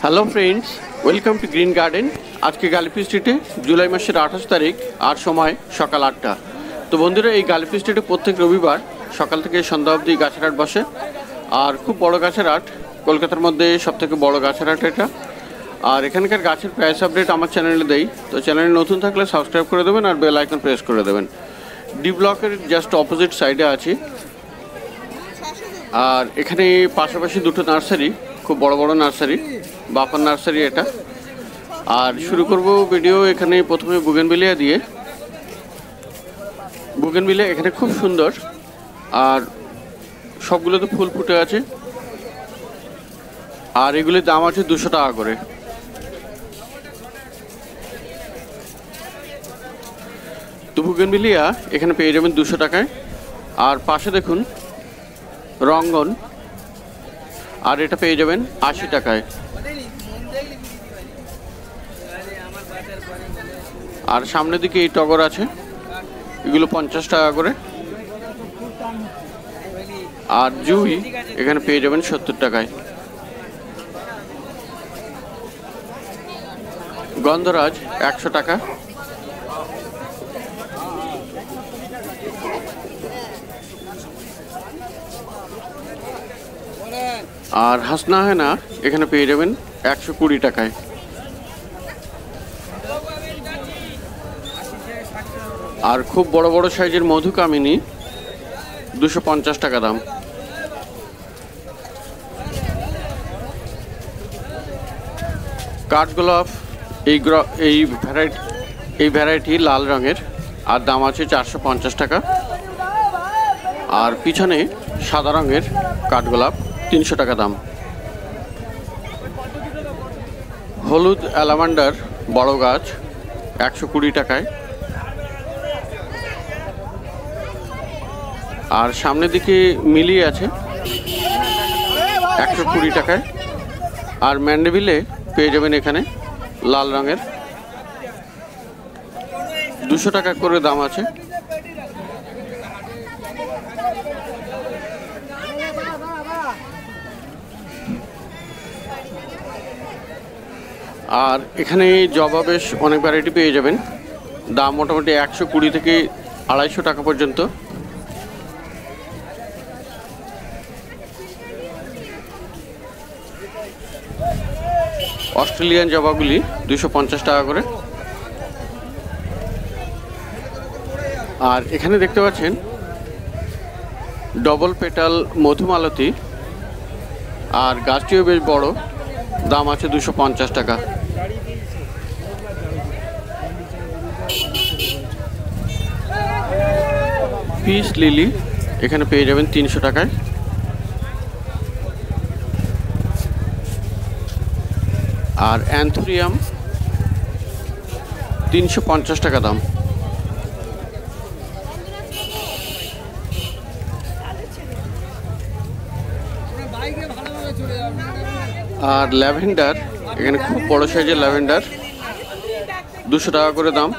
Hello friends, welcome to green garden. আজকে গালিফি স্ট্রিটে জুলাই মাসের 28 তারিখ আর সময় সকাল 8টা। তো বন্ধুরা, এই গালিফি স্ট্রিটে প্রত্যেক রবিবার সকাল থেকে সন্ধ্যা অবধি গাছের হাট বসে। আর খুব বড় গাছের হাট, কলকাতার মধ্যে সবথেকে বড় গাছের হাট এটা। আর এখানকার গাছের প্রাইস আপডেট আমার চ্যানেলে দেই, তো চ্যানেলে নতুন থাকলে সাবস্ক্রাইব করে দেবেন আর বেল আইকন প্রেস করে দেবেন। ডি ব্লকের জাস্ট অপোজিট সাইডে আছি। আর এখানে পাশাপাশি দুটো নার্সারি, খুব বড় বড় নার্সারি, বাফার নার্সারি এটা। আর শুরু করব ভিডিও এখানে প্রথমে বুগেনভিলিয়া দিয়ে। বুগেনভিলিয়া এখানে খুব সুন্দর, আর সবগুলোতে ফুল ফুটে আছে। আর এগুলির দাম আছে 200 টাকা করে। তো বুগেনভিলিয়া এখানে পেয়ে যাবেন 200 টাকায়। আর পাশে দেখুন রঙ্গন, আর এটা পেয়ে যাবেন 80 টাকায়। আর সামনের দিকে এই টগর আছে, এগুলো 50 টাকা করে। আর জুই এখানে পেয়ে যাবেন 70 টাকায়। গন্ধরাজ 100 টাকা। আর হাসনা হেনা এখানে পেয়ে যাবেন 120 টাকায়। আর খুব বড় বড় সাইজের মধুকামিনী 250 টাকা দাম। কাঠগোলাপ এই ভ্যারাইটি লাল রঙের, আর দাম আছে 450 টাকা। আর পিছনে সাদা রঙের কাঠগোলাপ 300 টাকা দাম। হলুদ অ্যালামান্ডার বড় গাছ 120 টাকায়। আর সামনের দিকে মিলিয়ে আছে 120 টাকায়। আর ম্যান্ডেভিলে পেয়ে যাবেন এখানে লাল রঙের, 200 টাকা করে দাম আছে। আর এখানে জবা বেশ অনেক ভ্যারাইটি পেয়ে যাবেন, দাম মোটামুটি 120 থেকে 250 টাকা পর্যন্ত। অস্ট্রেলিয়ান জবাগুলি 250 টাকা করে। আর এখানে দেখতে পাচ্ছেন ডবল পেটাল মধুমালতী, আর গাছটিও বেশ বড়, দাম আছে 250 টাকা। পিস লিলি এখানে পেয়ে যাবেন 300 টাকায়। আর অ্যান্থোরিয়াম 350 টাকা দাম। আর ল্যাভেন্ডার এখানে খুব বড় সাইজের ল্যাভেন্ডার 200 টাকা করে দাম।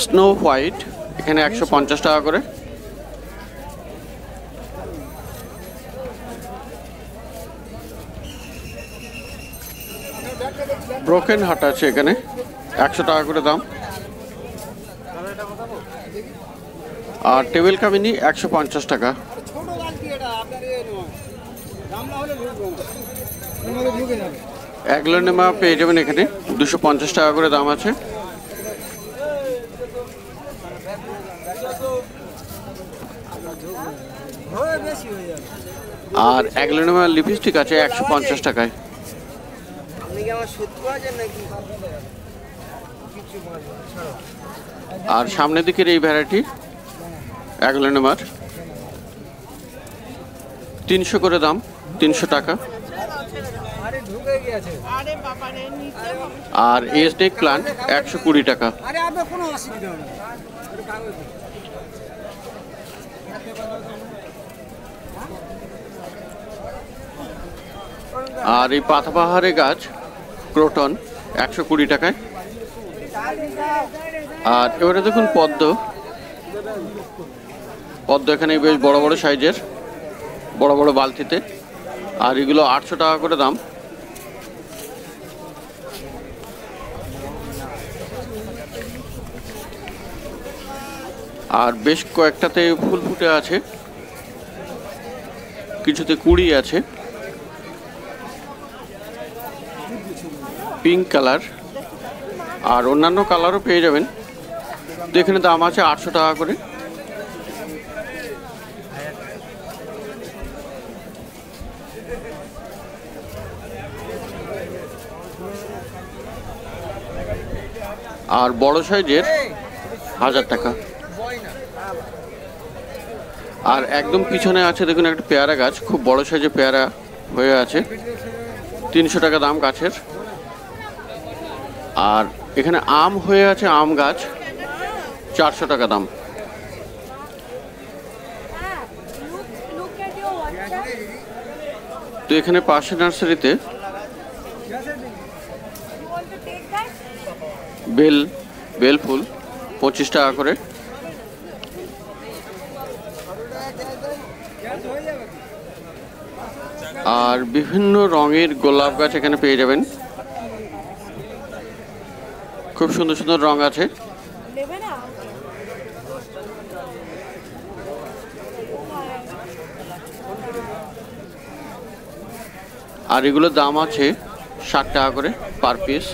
স্নো হোয়াইট এখানে 150 টাকা করে। ব্রোকেন হার্ট আছে এখানে 100 টাকা করে দাম। আর টেবিল কামিনী 150 টাকা। অ্যাগ্লোনেমা পেয়ে যাবেন এখানে 250 টাকা করে দাম আছে। আর অ্যাগ্লোনেমা লিপস্টিক আছে 150 টাকায়। আর সামনের দিকের এই ভ্যারাইটি অ্যাগ্লোনেমার 300 করে দাম, 300 টাকা। আর এই স্নেক প্লান্ট 120 টাকা। আর এই পাতাবাহারের গাছ ক্রোটন 120 টাকায়। আর এবারে দেখুন পদ্ম এখানে বেশ বড় বড় সাইজের, বড় বড় বালতিতে, আর এগুলো 800 টাকা করে দাম। আর বেশ কয়েকটাতে ফুল ফুটে আছে, কিছুতে কুড়ি আছে, পিঙ্ক কালার, আর অন্যান্য কালারও পেয়ে যাবেন। তো এখানে দাম আছে 800 টাকা করে। আর বড় সাইজের 1000 টাকা। আর একদম পিছনে আছে দেখুন একটা পেয়ারা গাছ, খুব বড় সাইজের পেয়ারা হয়ে আছে, 300 টাকা দাম গাছের। আর এখানে আম হয়ে আছে, আম গাছ 400 টাকা দাম। তো এখানে পাশে নার্সারিতে বেল ফুল 25 টাকা করে। আর বিভিন্ন রঙের গোলাপ গাছ এখানে পেয়ে যাবেন, খুব সুন্দর সুন্দর রং আছে। আর এগুলোর দাম আছে 60 টাকা করে পার পিস।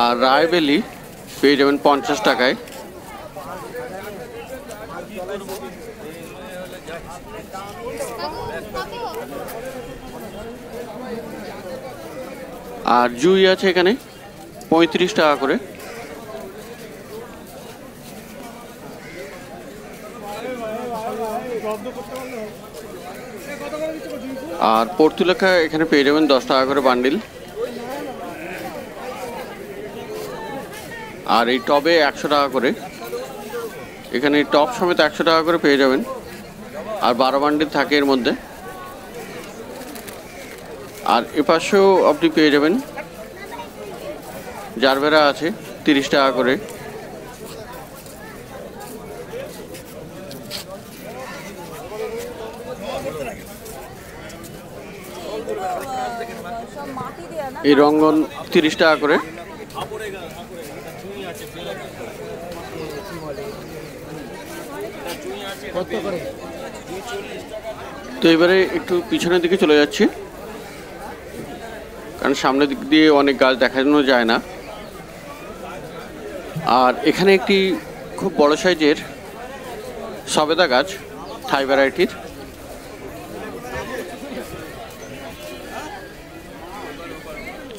আর রায়বেলি পেয়ে যাবেন 50 টাকায়। আর জুই আছে এখানে 35 টাকা করে। আর পর্তুলেখা এখানে পেয়ে যাবেন 10 টাকা করে বান্ডিল। আর এই টবে 100 টাকা করে, এখানে টপ সমেত 100 টাকা করে পেয়ে যাবেন। আর 12 বান্ডিল থাকে এর মধ্যে। আর এপাশেও আপনি পেয়ে যাবেন জারবেরা আছে 30 টাকা করে। এই রঙ্গন 30 টাকা করে। তো এবারে একটু পিছনের দিকে চলে যাচ্ছি, কারণ সামনের দিক দিয়ে অনেক গাছ দেখানো যায় না। আর এখানে একটি খুব বড় সাইজের সবেদা গাছ, থাই ভ্যারাইটির,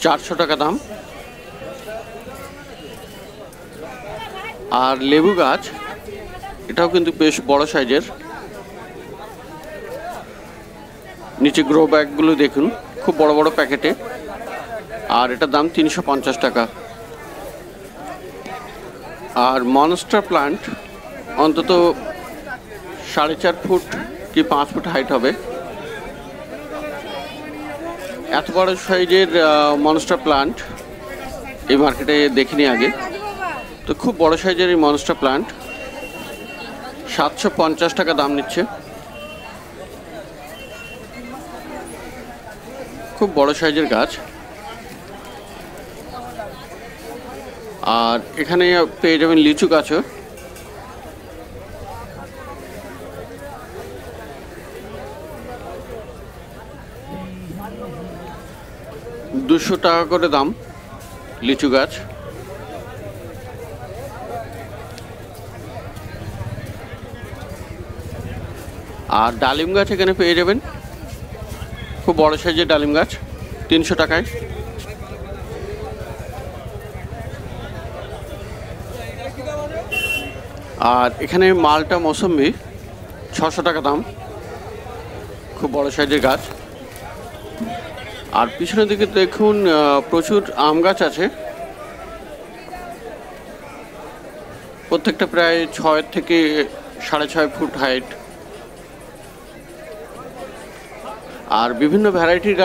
400 টাকা দাম। আর লেবু গাছ, এটাও কিন্তু বেশ বড় সাইজের, নিচে গ্রো ব্যাগগুলো দেখুন খুব বড় বড় প্যাকেটে। আর এটার দাম 350 টাকা। আর মনস্টার প্লান্ট অন্তত 4.5 ফুট কি 5 ফুট হাইট হবে, এত বড় সাইজের মনস্টার প্লান্ট এই মার্কেটে দেখিনি আগে। তো খুব বড় সাইজের এই মনস্টার প্লান্ট 750 টাকা দাম নিচ্ছে, খুব বড় সাইজের গাছ। আর এখানে পেয়ে যাবেন লিচু গাছও, $200 টাকা করে দাম লিচু গাছ। আর ডালিম গাছ এখানে পেয়ে যাবেন, খুব বড় সাইজের ডালিম গাছ 300 টাকায়। আর এখানে মালটা মৌসুম্বি 600 টাকা দাম, খুব বড় সাইজের গাছ। আর পিছনের দিকে দেখুন প্রচুর আম গাছ আছে, প্রত্যেকটা প্রায় 6 থেকে 6.5 ফুট হাইট। আর বিভিন্ন ভ্যারাইটির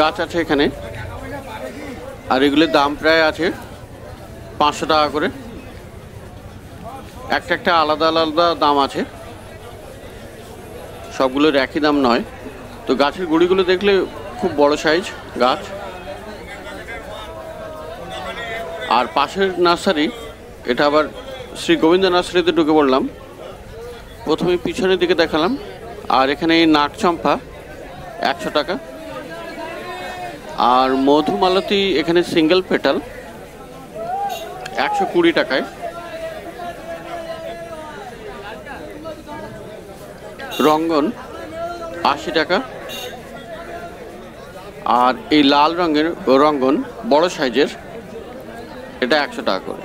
গাছ আছে এখানে। আর এগুলির দাম প্রায় আছে 500 টাকা করে। একটা আলাদা আলাদা দাম আছে, সবগুলোর একই দাম নয়। তো গাছের গুঁড়িগুলো দেখলে খুব বড় সাইজ গাছ। আর পাশের নার্সারি, এটা আবার শ্রী গোবিন্দ নার্সারিতে ঢুকে পড়লাম। প্রথমে পিছনের দিকে দেখালাম। আর এখানে এই নাগচম্পা 100 টাকা। আর মধুমালতী এখানে সিঙ্গেল পেটাল 120 টাকায়। রঙ্গন 80 টাকা। আর এই লাল রঙের রঙ্গন বড় সাইজের, এটা 100 টাকা করে।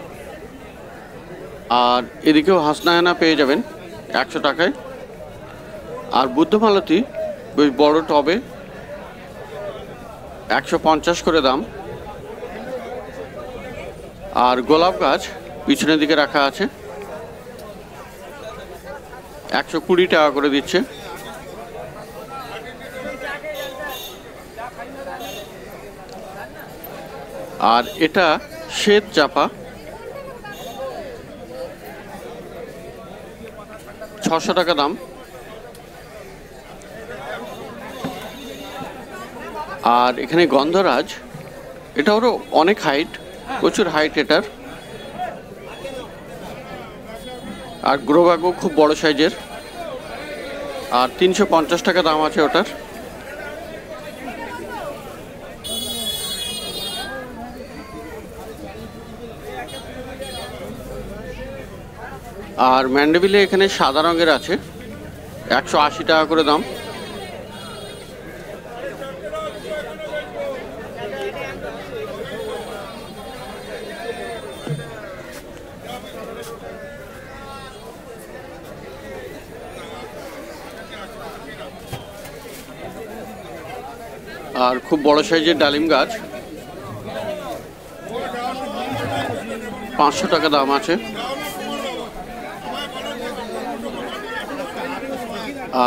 আর এদিকেও হাসনায়না পেয়ে যাবেন 100 টাকায়। আর বুদ্ধমালতী বেশ বড় টবে 150 করে দাম। আর গোলাপ গাছ পিছনের দিকে রাখা আছে, 120 টাকা করে দিচ্ছে। আর এটা শ্বেত চাপা 600 টাকা দাম। আর এখানে গন্ধরাজ, এটা ওরও অনেক হাইট, প্রচুর হাইট এটার। আর গ্রোব্যাগও খুব বড় সাইজের। আর 350 টাকা দাম আছে ওটার। আর ম্যান্ডেভিলে এখানে সাদা রঙের আছে, 180 টাকা করে দাম। আর খুব বড় সাইজের ডালিম গাছ 500 টাকা দাম আছে।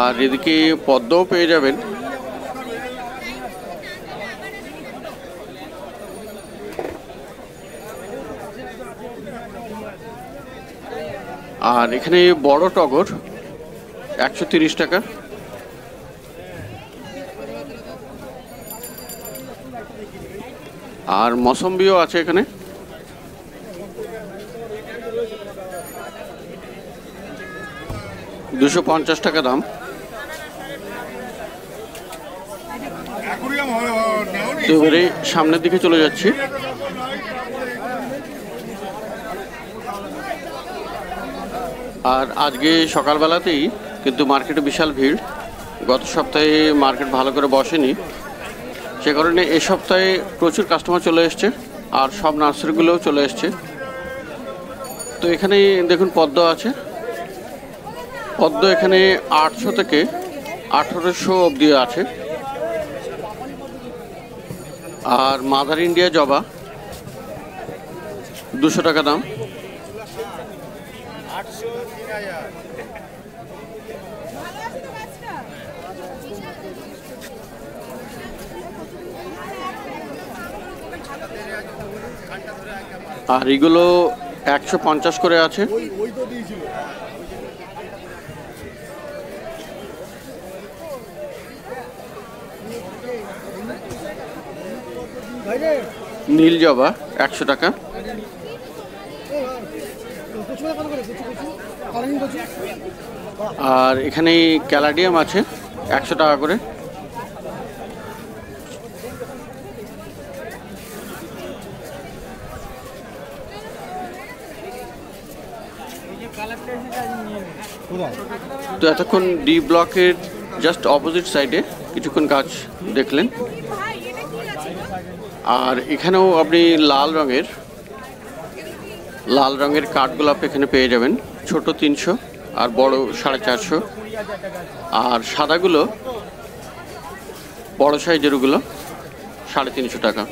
আর এদিকে পদ্মও পেয়ে যাবেন। আর এখানে বড় টগর 130 টাকা। আর মৌসম্বিও আছে এখানে, 250 টাকা দাম। তো এবারে সামনের দিকে চলে যাচ্ছি। আর আজকে সকালবেলাতেই কিন্তু মার্কেটে বিশাল ভিড়। গত সপ্তাহে মার্কেট ভালো করে বসেনি, সে কারণে এ সপ্তাহে প্রচুর কাস্টমার চলে এসছে। আর সব নার্সারিগুলোও চলে এসছে। তো এখানে দেখুন পদ্ম আছে। পদ্ম এখানে 800 থেকে 1800 অবধি আছে। আর মাদার ইন্ডিয়া জবা 200 টাকা দাম। আর এগুলো 150 করে আছে। নীল জবা 100 টাকা। আর এখানে ক্যালাডিয়াম আছে 100 টাকা করে। তো এতক্ষণ ডি ব্লকের জাস্ট অপোজিট সাইডে কিছুক্ষণ গাছ দেখলেন। আর এখানেও আপনি লাল রঙের কাঠগোলাপ এখানে পেয়ে যাবেন, ছোট 300 আর বড় 450। আর সাদাগুলো বড় সাইজের ওগুলো 350 টাকা।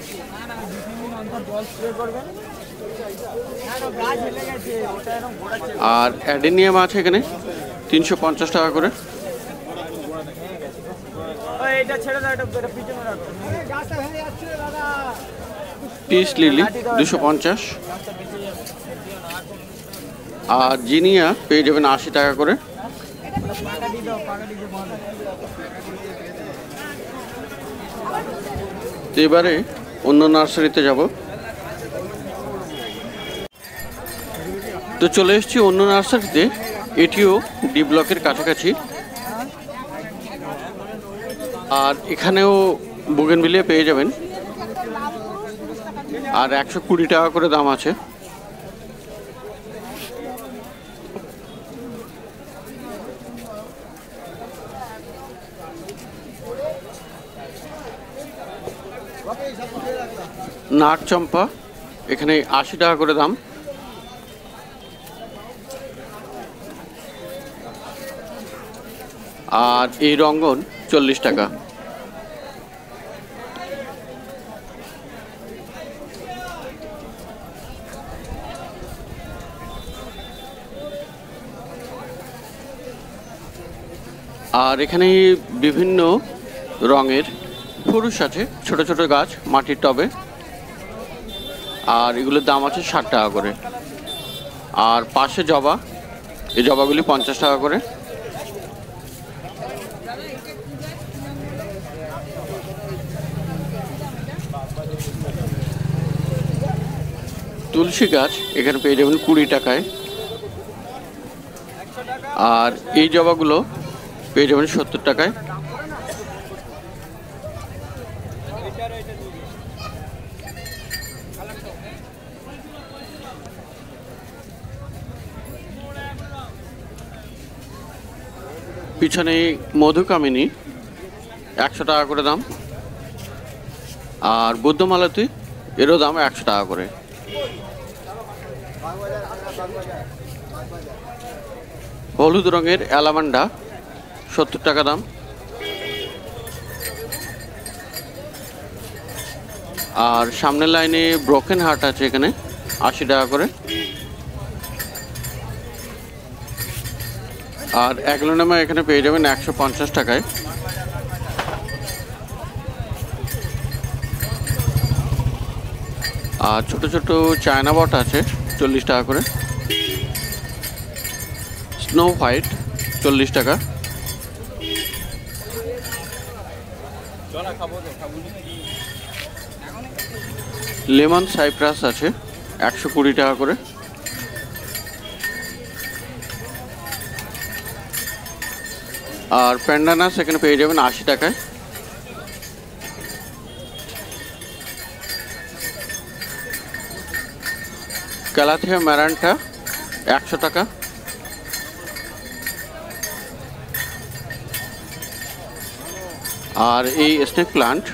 আর অ্যাডেনিয়াম আছে এখানে 350 টাকা করে। পিস লিলি 250, আর জিনিয়া পেয়ে যাবেন 80 টাকা করে। তো এবারে অন্য নার্সারিতে যাব। তো চলে এসেছি অন্য নার্সারিতে, এটিও ডি ব্লকের কাছাকাছি, আর এখানেও বুগেনভিলিয়া পেয়ে যাবেন, আর 120 টাকা করে দাম আছে। নাগ চম্পা এখানে 80 টাকা করে দাম। আর এই রঙ্গন 40 টাকা। আর এখানে বিভিন্ন রঙের ফুরুষ আছে, ছোট ছোট গাছ মাটির টবে, আর এগুলোর দাম আছে 60 টাকা করে। আর পাশে জবা, এই জবাগুলি 50 টাকা করে। তুলসী গাছ এখানে পেয়ে যাবেন 20 টাকায়, আর এই জবাগুলো পেয়ে যাবেন 70 টাকায়। পিছনে মধুকামিনী 100 টাকা করে দাম, আর বুদ্ধমালতী এরও দাম 100 টাকা করে। হলুদ রঙের অ্যালামান্ডা 70 টাকা দাম, আর সামনের লাইনে ব্রোকেন হার্ট আছে এখানে 80 টাকা করে। আর অ্যাগ্লোনেমা এখানে পেয়ে যাবেন 150 টাকায়। আর ছোট ছোট চায়না বট আছে 40 টাকা করে। স্নো হোয়াইট 40 টাকা। লেমন সাইপ্রাস আছে 120 টাকা করে। আর প্যান্ডানাস এখানে পেয়ে যাবেন 80 টাকায়। ক্যালাথিয়া ম্যারান্টা 100 টাকা। আর এই স্নেক প্লান্ট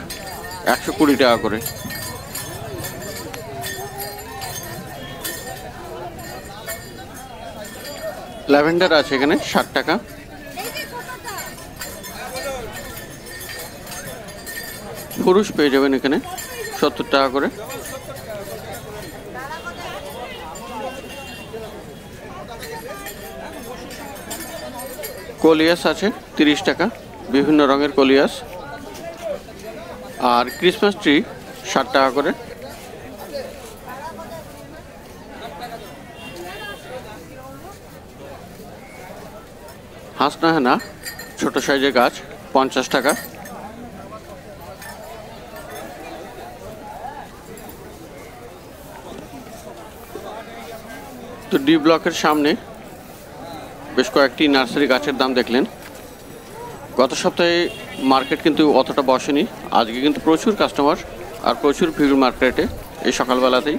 120 টাকা করে। ল্যাভেন্ডার আছে এখানে 60 টাকা। ফুরুষ পেয়ে যাবেন এখানে 70 টাকা করে। কলিয়াস আছে 30 টাকা, বিভিন্ন রঙের কলিয়াস। আর ক্রিসমাস ট্রি 60 টাকা করে। হাসনাহেনা ছোট সাইজের গাছ 50 টাকা। তো ডি ব্লকের সামনে বেশ কয়েকটি নার্সারি গাছের দাম দেখলেন। গত সপ্তাহে মার্কেট কিন্তু অতটা বসেনি, আজকে কিন্তু প্রচুর কাস্টমার আর প্রচুর ভিড় মার্কেটে এই সকালবেলাতেই।